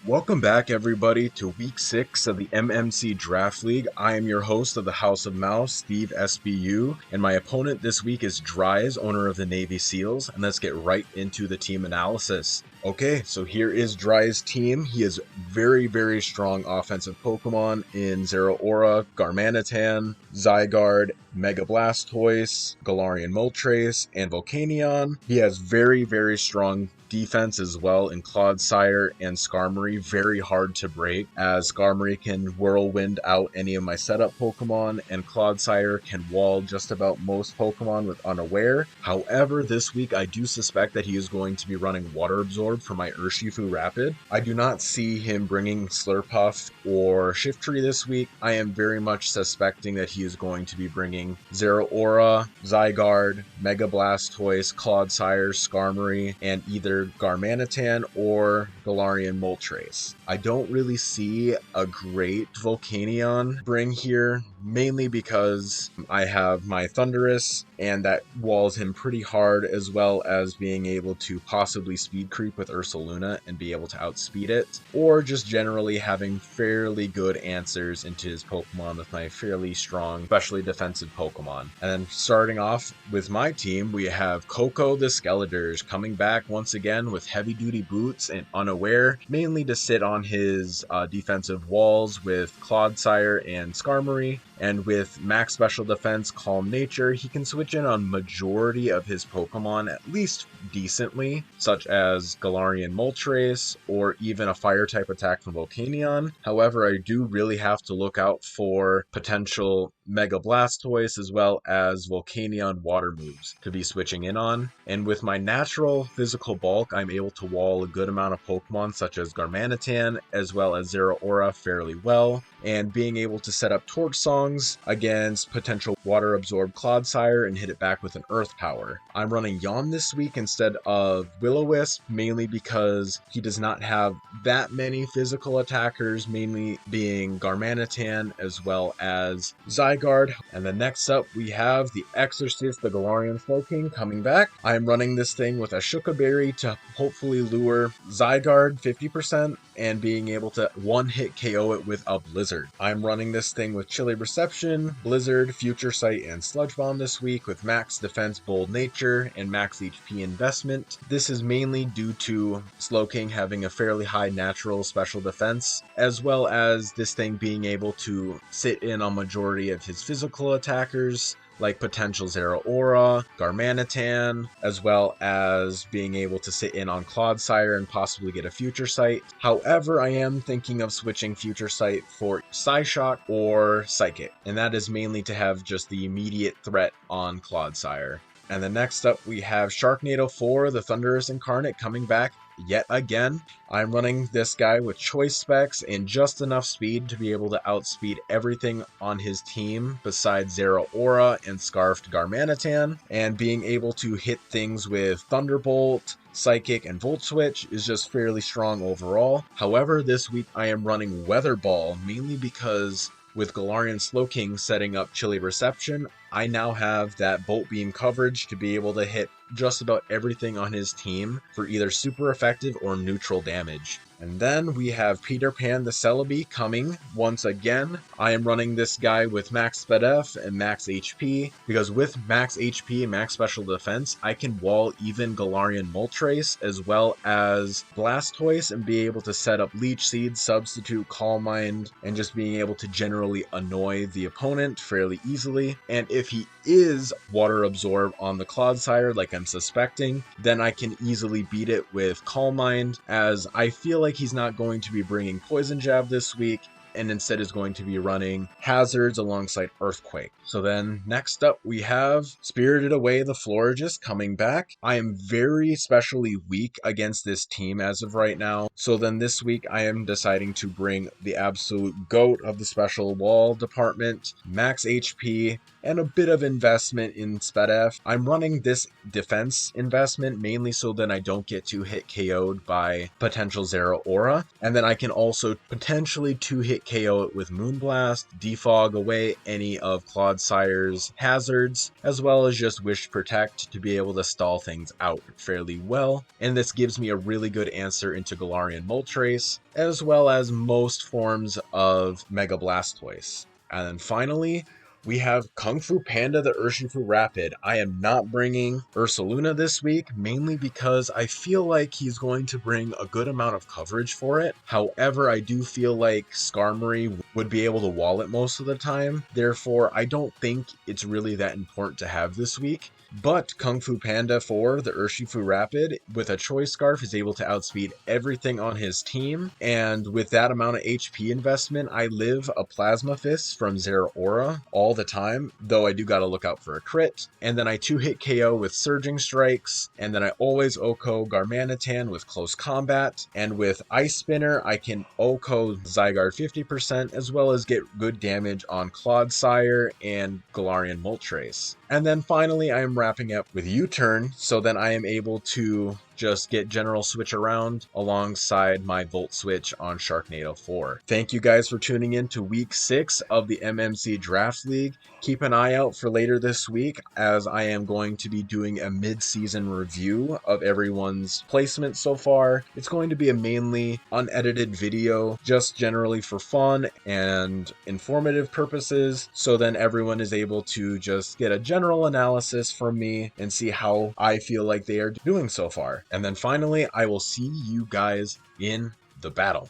Welcome back, everybody, to Week 6 of the MMC Draft League. I am your host of the House of Mouse, Steve SBU, and my opponent this week is Dries, owner of the Navy SEALs, and let's get right into the team analysis. Okay, so here is Dries' team. He has very strong offensive Pokemon in Zeraora, Garmanitan, Zygarde, Mega Blastoise, Galarian Moltres, and Volcanion. He has very strong defense as well in Clodsire and Skarmory. Very hard to break, as Skarmory can whirlwind out any of my setup Pokemon, and Clodsire can wall just about most Pokemon with Unaware. However, this week I do suspect that he is going to be running Water Absorb for my Urshifu Rapid. I do not see him bringing Slurpuff or Shiftry this week. I am very much suspecting that he is going to be bringing Zeraora, Zygarde, Mega Blastoise, Clodsire, Skarmory, and either Garmanitan or Galarian Moltres. I don't really see a great Volcanion bring here, mainly because I have my Thundurus, and that walls him pretty hard, as well as being able to possibly speed creep with Ursaluna and be able to outspeed it, or just generally having fairly good answers into his Pokemon with my fairly strong, especially defensive Pokemon. And then starting off with my team, we have Coco the Skeletors coming back once again with heavy duty boots and Unaware, mainly to sit on his defensive walls with Clodsire and Skarmory. And with max special defense, Calm Nature, he can switch in on majority of his Pokemon at least decently, such as Galarian Moltres or even a fire type attack from Volcanion. However, I do really have to look out for potential Mega Blastoise as well as Volcanion water moves to be switching in on. And with my natural physical bulk, I'm able to wall a good amount of Pokemon such as Garmanitan as well as Zeraora fairly well, and being able to set up Torch Songs against potential Water Absorb Clodsire and hit it back with an Earth Power. I'm running Yawn this week instead of Will-O-Wisp, mainly because he does not have that many physical attackers, mainly being Garmanitan as well as Zygarde. And then next up we have the Exorcist, the Galarian Slowking, coming back. I am running this thing with a Shuka Berry to hopefully lure Zygarde 50% and being able to one-hit KO it with a Blizzard. I'm running this thing with Chilly Reception, Blizzard, Future Sight, and Sludge Bomb this week with max defense, Bold Nature, and max HP investment. This is mainly due to Slowking having a fairly high natural special defense, as well as this thing being able to sit in on majority of his physical attackers, like potential Zeraora, Garmanitan, as well as being able to sit in on Clodsire and possibly get a Future Sight. However, I am thinking of switching Future Sight for Psyshock or Psychic, and that is mainly to have just the immediate threat on Clodsire. And then next up we have Sharknado 4, the Thundurus Incarnate, coming back yet again. I'm running this guy with choice specs and just enough speed to be able to outspeed everything on his team besides Zeraora and Scarfed Garmanitan, and being able to hit things with Thunderbolt, Psychic, and Volt Switch is just fairly strong overall. However, this week I am running Weather Ball, mainly because with Galarian Slowking setting up Chilly Reception, I now have that Bolt Beam coverage to be able to hit just about everything on his team for either super effective or neutral damage. And then we have Peter Pan the Celebi coming once again. I am running this guy with max SpDef and max HP, because with max HP and max special defense, I can wall even Galarian Moltres as well as Blastoise and be able to set up Leech Seed, Substitute, Calm Mind, and just being able to generally annoy the opponent fairly easily. And if he is Water Absorb on the Clodsire like I'm suspecting, then I can easily beat it with Calm Mind, as I feel like he's not going to be bringing Poison Jab this week, and instead is going to be running Hazards alongside Earthquake. So then next up we have Spirited Away the Florges coming back. I am very especially weak against this team as of right now, so then this week I am deciding to bring the absolute GOAT of the special wall department, max HP, and a bit of investment in SpedF. I'm running this defense investment mainly so that I don't get 2-hit KO'd by potential Zero Aura, and then I can also potentially 2-hit KO it with Moonblast, defog away any of Clodsire's hazards, as well as just Wish Protect to be able to stall things out fairly well, and this gives me a really good answer into Galarian Moltres, as well as most forms of Mega Blastoise. And then finally, we have Kung Fu Panda the Urshifu Rapid. I am not bringing Ursaluna this week, mainly because I feel like he's going to bring a good amount of coverage for it. However, I do feel like Skarmory would be able to wall it most of the time. Therefore, I don't think it's really that important to have this week. But Kung Fu Panda for the Urshifu Rapid, with a Choice Scarf, is able to outspeed everything on his team. And with that amount of HP investment, I live a Plasma Fist from Zero Aura all the time, though I do gotta look out for a crit. And then I 2-hit KO with Surging Strikes, and then I always OHKO Garmanitan with Close Combat. And with Ice Spinner, I can OHKO Zygarde 50%, as well as get good damage on Clodsire and Galarian Moltres. And then finally, I am wrapping up with U-Turn, so then I am able to just get General Switch around alongside my Volt Switch on Sharknado 4. Thank you guys for tuning in to week 6 of the MMC Draft League. Keep an eye out for later this week, as I am going to be doing a mid-season review of everyone's placement so far. It's going to be a mainly unedited video, just generally for fun and informative purposes, so then everyone is able to just get a general analysis from me and see how I feel like they are doing so far. And then finally, I will see you guys in the battle.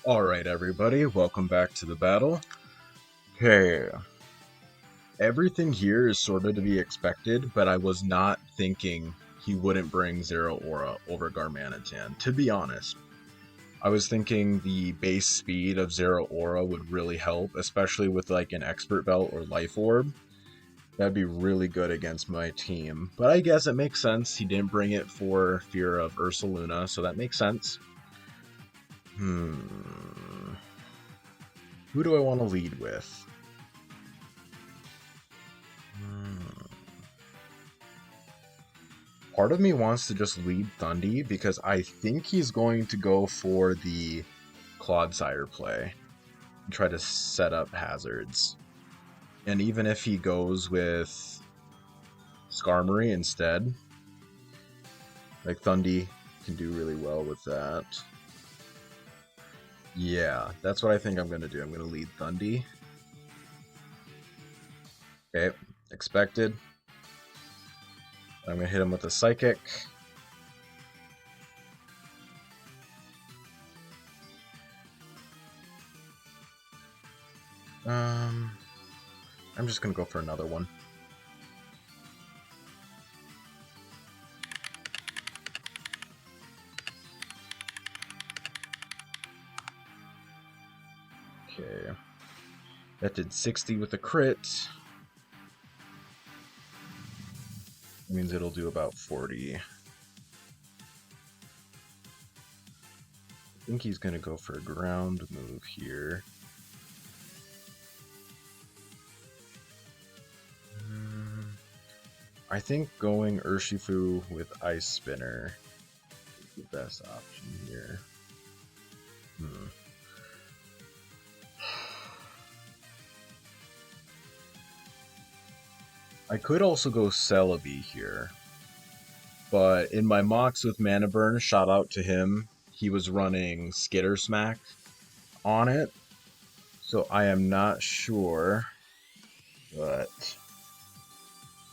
Alright everybody, welcome back to the battle. Okay. Everything here is sort of to be expected, but I was not thinking he wouldn't bring Zero Aura over Garmanitan, to be honest. I was thinking the base speed of Zero Aura would really help, especially with like an Expert Belt or Life Orb. That'd be really good against my team. But I guess it makes sense. He didn't bring it for fear of Ursaluna, so that makes sense. Who do I want to lead with? Part of me wants to just lead Thundy because I think he's going to go for the Clodsire play and try to set up hazards. And even if he goes with Skarmory instead, like Thundy can do really well with that. Yeah, that's what I think I'm going to do. I'm going to lead Thundy. Okay, expected. I'm going to hit him with a Psychic. I'm just going to go for another one. Okay. That did 60 with a crit. That means it'll do about 40. I think he's going to go for a ground move here. I think going Urshifu with Ice Spinner is the best option here. I could also go Celebi here, but in my mocks with Mana Burn, shout out to him, he was running Skitter Smack on it, so I am not sure, but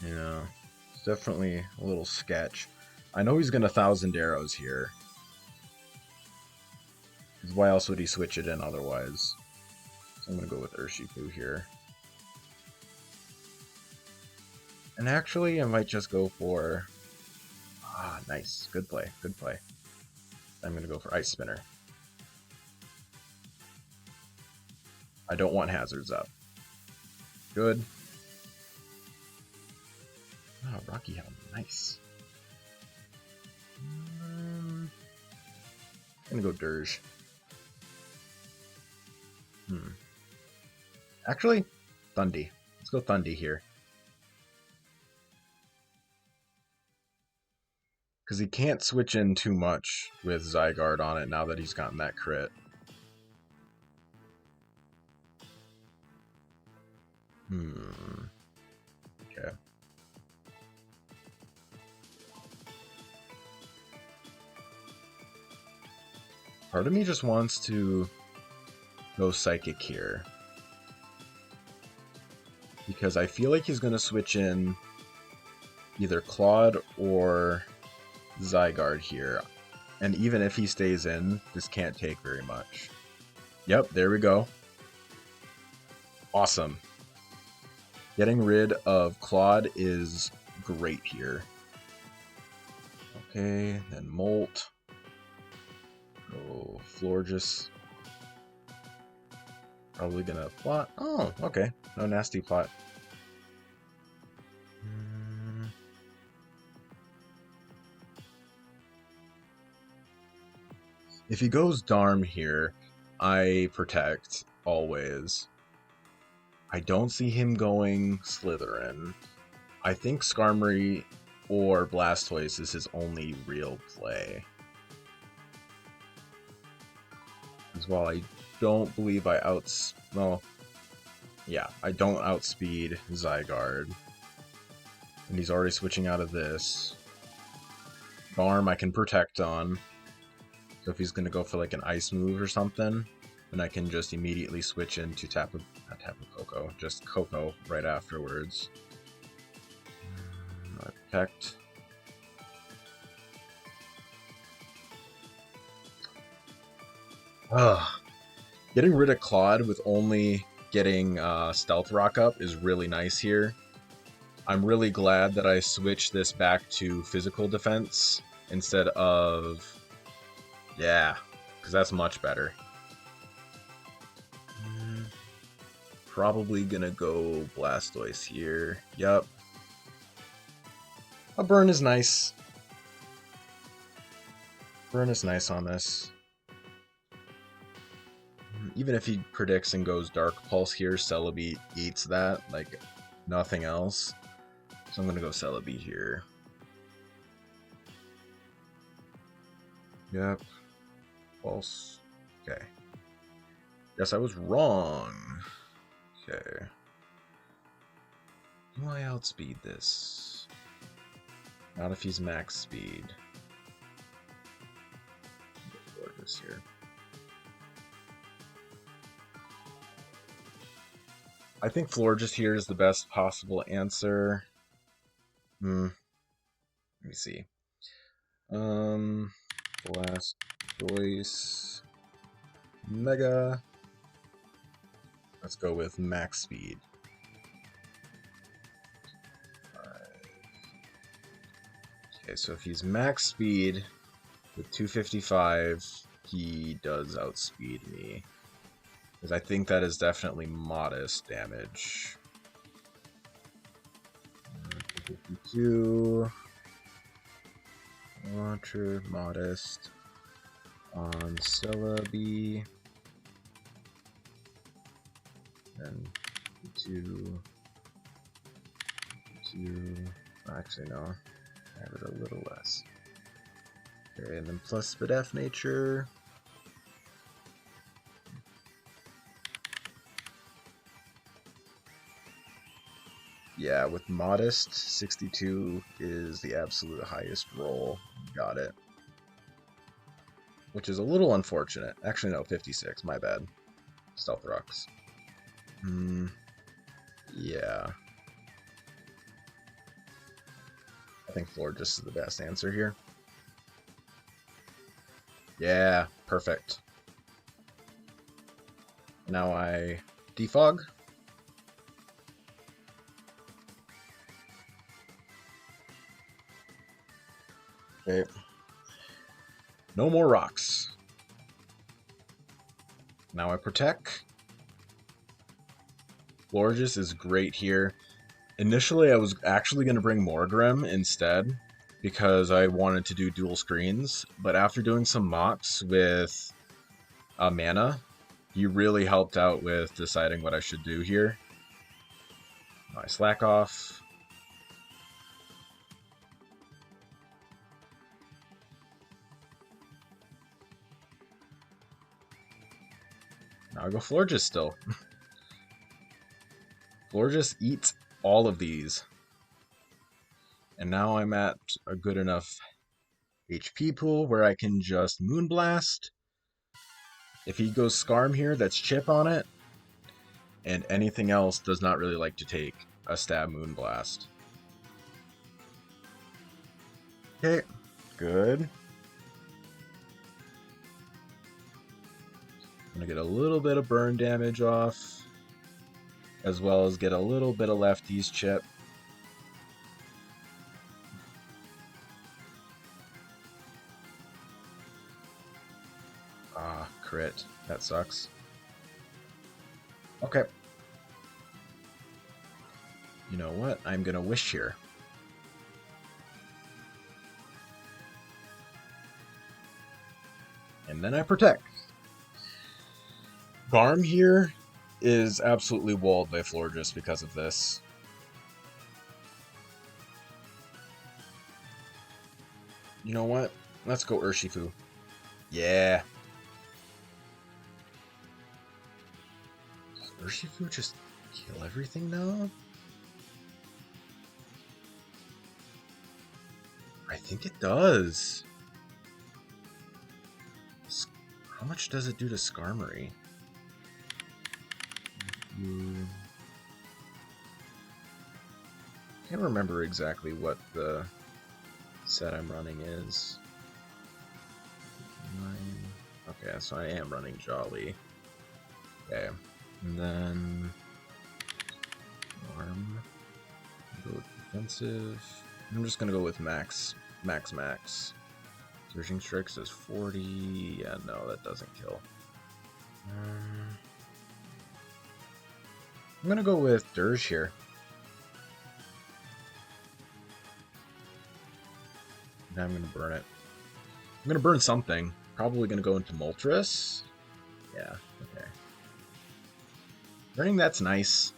you know, it's definitely a little sketch. I know he's gonna 1,000 arrows here. Why else would he switch it in otherwise? So I'm gonna go with Urshifu here. And actually, I might just go for... Ah, nice. Good play. Good play. I'm going to go for Ice Spinner. I don't want hazards up. Good. Oh, Rocky Helm. Nice. I'm going to go Dirge. Actually, Thundy. Let's go Thundy here. Because he can't switch in too much with Zygarde on it now that he's gotten that crit. Okay. Part of me just wants to go Psychic here. Because I feel like he's going to switch in either Claude or Zygarde here. And even if he stays in, this can't take very much. Yep, there we go. Awesome. Getting rid of Claude is great here. Okay, then Molt. Go Florges. Probably gonna plot. Oh, okay. No nasty plot. If he goes Darm here, I protect always. I don't see him going Slytherin. I think Skarmory or Blastoise is his only real play. As well, I don't believe I I don't outspeed Zygarde. And he's already switching out of this. Darm I can protect on. So if he's going to go for like an ice move or something, then I can just immediately switch into just Coco right afterwards. Protect. Getting rid of Claude with only getting Stealth Rock up is really nice here. I'm really glad that I switched this back to physical defense instead of... Yeah, because that's much better. Probably gonna go Blastoise here. Yup. A burn is nice. Burn is nice on this. Even if he predicts and goes Dark Pulse here, Celebi eats that like nothing else. So I'm gonna go Celebi here. Yep. Pulse. Okay. Guess I was wrong. Okay. Do I outspeed this? Not if he's max speed. Florges here. I think Florges here is the best possible answer. Let me see. Blastoise. Mega. Let's go with max speed. Okay, so if he's max speed with 255, he does outspeed me. Because I think that is definitely modest damage. 252. Launcher, modest. On Celebi. And 2. Actually, no. I have it a little less. Okay, and then plus Spadef Nature. Yeah, with modest, 62 is the absolute highest roll. Got it. Which is a little unfortunate. Actually, no, 56. My bad. Stealth Rocks. Yeah. I think Florges is the best answer here. Yeah, perfect. Now I defog. Okay. No more rocks. Now I protect. Florges is great here. Initially, I was actually going to bring Morgrem instead because I wanted to do dual screens, but after doing some mocks with mana, he really helped out with deciding what I should do here. I slack off. Now I go Florges still. Florges eats all of these. And now I'm at a good enough HP pool where I can just Moonblast. If he goes Scarm here, that's chip on it. And anything else does not really like to take a stab Moonblast. Okay, good. I'm gonna get a little bit of burn damage off, as well as get a little bit of lefties chip. Ah, crit. That sucks. Okay. You know what? I'm gonna wish here. And then I protect. Garm here is absolutely walled by Florges because of this. You know what? Let's go Urshifu. Yeah. Does Urshifu just kill everything now? I think it does. How much does it do to Skarmory? Can't remember exactly what the set I'm running is. Okay, so I am running Jolly. Okay, and then Arm. Go with defensive. I'm just gonna go with max. Surging Strike says 40. Yeah, no, that doesn't kill. I'm gonna go with Dirge here. Now I'm gonna burn it. I'm gonna burn something. Probably gonna go into Moltres. Yeah, okay. Burning that's nice.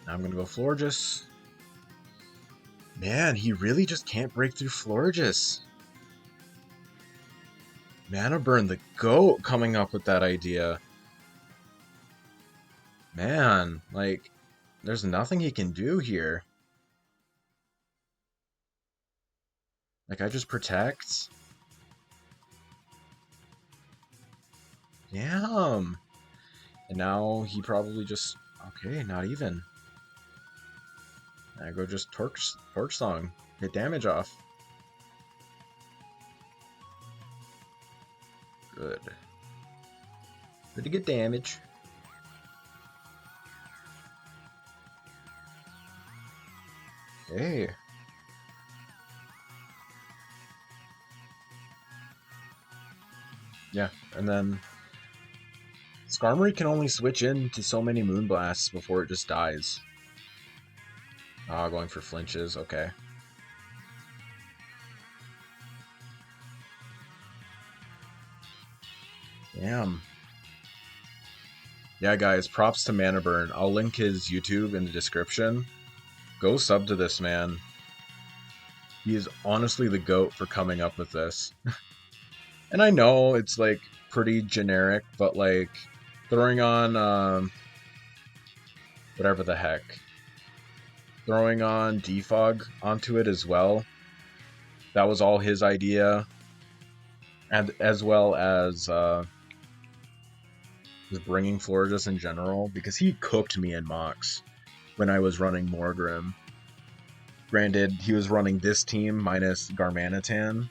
Now I'm gonna go Florges. Man, he really just can't break through Florges. Mana Burn the GOAT coming up with that idea. Man, like, there's nothing he can do here. Like, I just protect. Damn. And now he probably just... Okay, not even. I go just Torch Song. Get damage off. Good. Good to get damage. Okay. Yeah, and then Skarmory can only switch into so many Moonblasts before it just dies. Ah, going for flinches, okay. Damn. Yeah, guys, props to Mana Burn. I'll link his YouTube in the description. Go sub to this man. He is honestly the GOAT for coming up with this. And I know it's, like, pretty generic, but, like, throwing on, whatever the heck. Throwing on Defog onto it as well. That was all his idea. And as well as, just bringing Florges in general, because he cooked me in Mox when I was running Morgrim. Granted, he was running this team minus Garmanitan,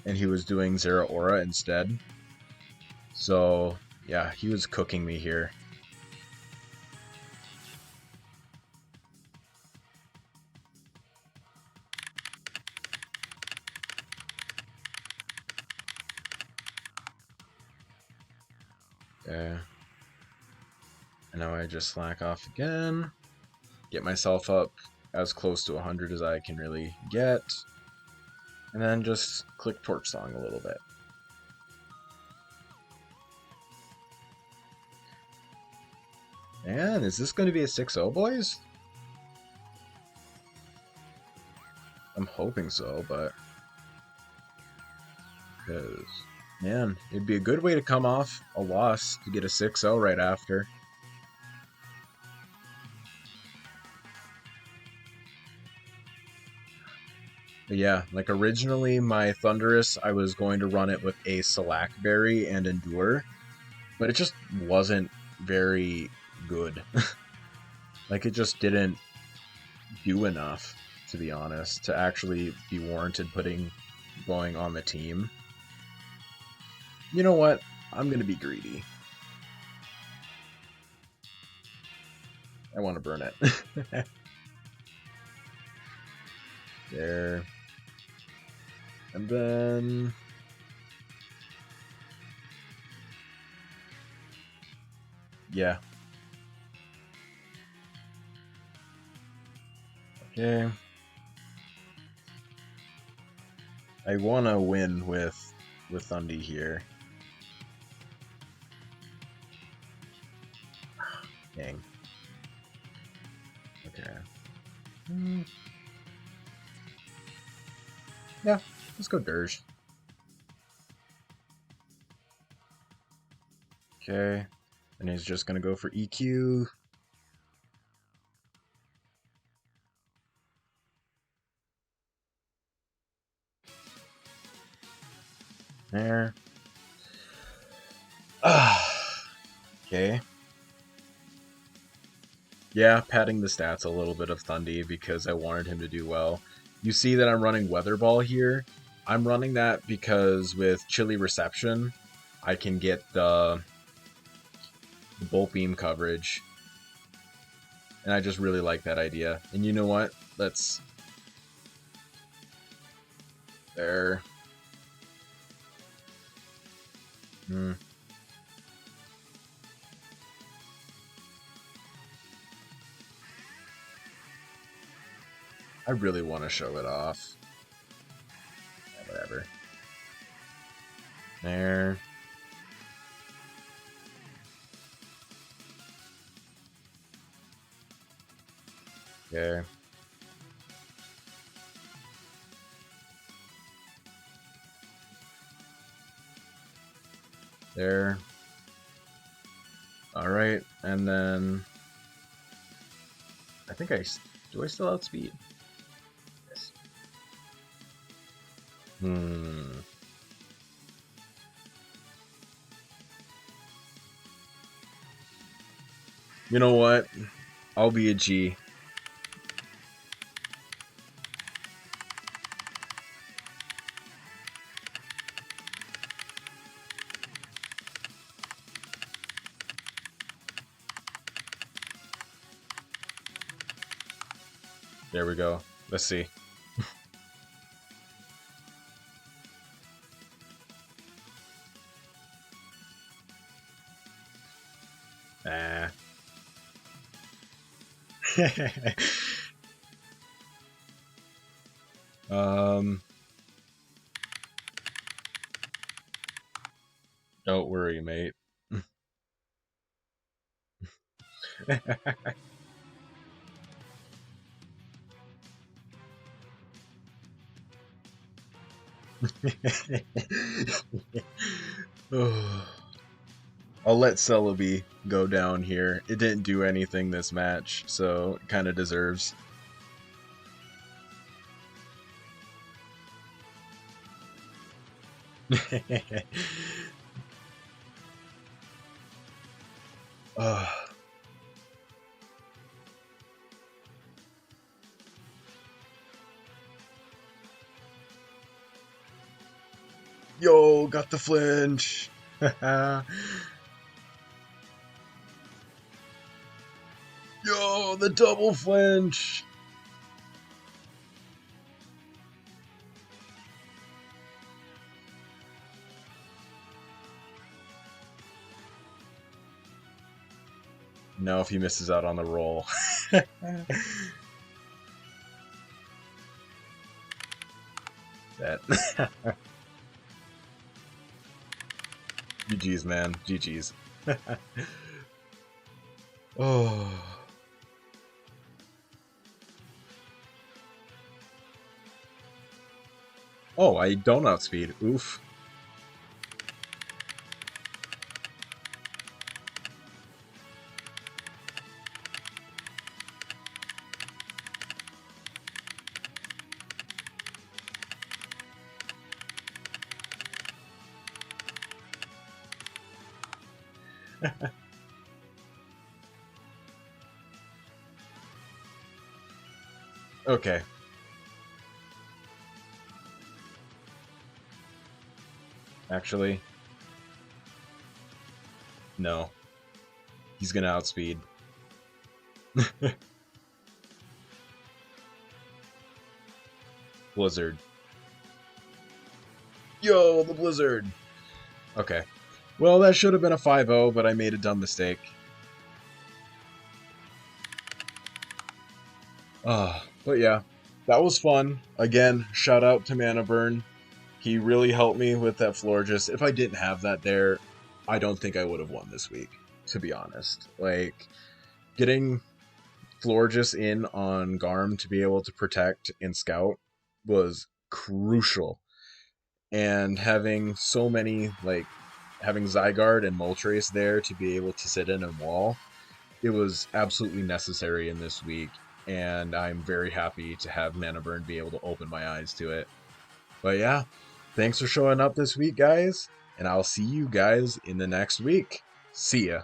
and he was doing Zeraora instead. So, yeah, he was cooking me here. Okay. And now I just slack off again. Get myself up as close to 100 as I can really get. And then just click Torch Song a little bit. Man, is this going to be a 6-0, boys? I'm hoping so, but... Because... Man, it'd be a good way to come off a loss to get a 6-0 right after. But yeah, like originally my Thunderous, I was going to run it with a Slackberry and Endure, but it just wasn't very good. Like it just didn't do enough, to be honest, to actually be warranted putting going on the team. You know what? I'm gonna be greedy. I want to burn it. There. And then... yeah. Okay. I want to win with Thundy here. Dang. Okay. Yeah, let's go Dirge. Okay. And he's just gonna go for EQ. There. Okay. Yeah, padding the stats a little bit of Thundy because I wanted him to do well. You see that I'm running Weather Ball here. I'm running that because with Chilly Reception, I can get the Bolt Beam coverage. And I just really like that idea. And you know what? Let's... there. I really want to show it off. Yeah, whatever. There. Okay. There. Alright, and then... I think do I still outspeed? Yes. You know what? I'll be a G. There we go. Let's see. Ah. Don't worry, mate. I'll let Celebi go down here. It didn't do anything this match, so it kind of deserves. Yo, got the flinch. Yo, the double flinch. Now if he misses out on the roll. That. GG's, man. GG's. Oh. Oh, I don't outspeed. Oof. Okay. Actually, no. He's gonna outspeed. Blizzard. Yo, the Blizzard! Okay. Well, that should have been a 5-0, but I made a dumb mistake. But yeah, that was fun. Again, shout out to Mana Burn. He really helped me with that Florges. If I didn't have that there, I don't think I would have won this week, to be honest. Like, getting Florges in on Garm to be able to protect and scout was crucial. And having so many, like, having Zygarde and Moltres there to be able to sit in and wall, it was absolutely necessary in this week. And I'm very happy to have Mana Burn be able to open my eyes to it. But yeah, thanks for showing up this week, guys. And I'll see you guys in the next week. See ya.